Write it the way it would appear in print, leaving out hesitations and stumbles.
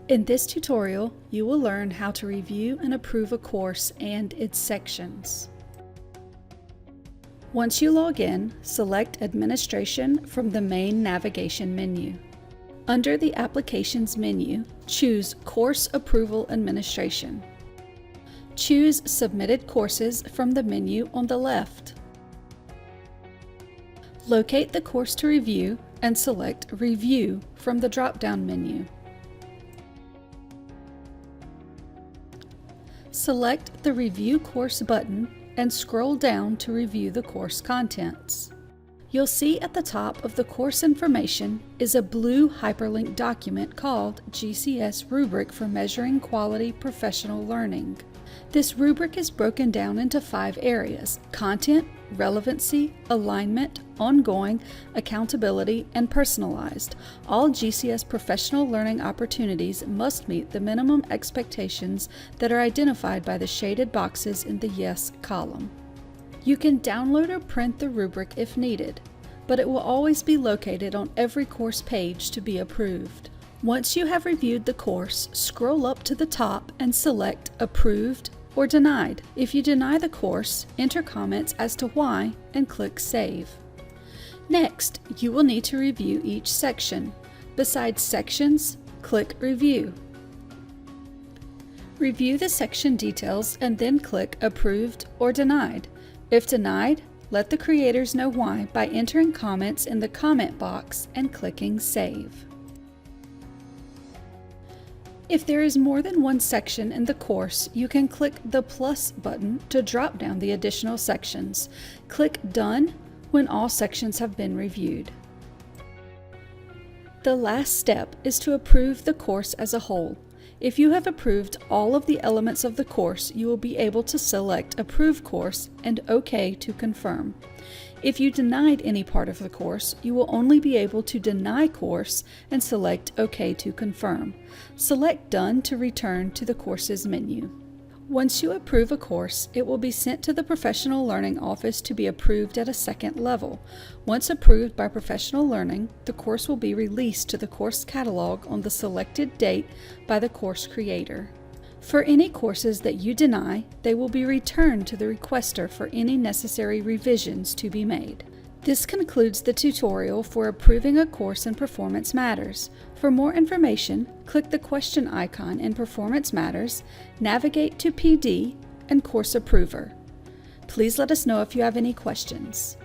In this tutorial, you will learn how to review and approve a course and its sections. Once you log in, select Administration from the main navigation menu. Under the Applications menu, choose Course Approval Administration. Choose Submitted Courses from the menu on the left. Locate the course to review and select Review from the drop-down menu. Select the Review Course button and scroll down to review the course contents. You'll see at the top of the course information is a blue hyperlink document called GCS Rubric for Measuring Quality Professional Learning. This rubric is broken down into 5 areas: content, relevancy, alignment, ongoing, accountability, and personalized. All GCS professional learning opportunities must meet the minimum expectations that are identified by the shaded boxes in the Yes column. You can download or print the rubric if needed, but it will always be located on every course page to be approved. Once you have reviewed the course, scroll up to the top and select Approved or Denied. If you deny the course, enter comments as to why and click Save. Next, you will need to review each section. Besides sections, click Review. Review the section details and then click Approved or Denied. If denied, let the creators know why by entering comments in the comment box and clicking Save. If there is more than one section in the course, you can click the plus button to drop down the additional sections. Click Done when all sections have been reviewed. The last step is to approve the course as a whole. If you have approved all of the elements of the course, you will be able to select Approve Course and OK to confirm. If you denied any part of the course, you will only be able to Deny Course and select OK to confirm. Select Done to return to the Courses menu. Once you approve a course, it will be sent to the Professional Learning Office to be approved at a second level. Once approved by Professional Learning, the course will be released to the course catalog on the selected date by the course creator. For any courses that you deny, they will be returned to the requester for any necessary revisions to be made. This concludes the tutorial for approving a course in Performance Matters. For more information, click the question icon in Performance Matters, navigate to PD, and Course Approver. Please let us know if you have any questions.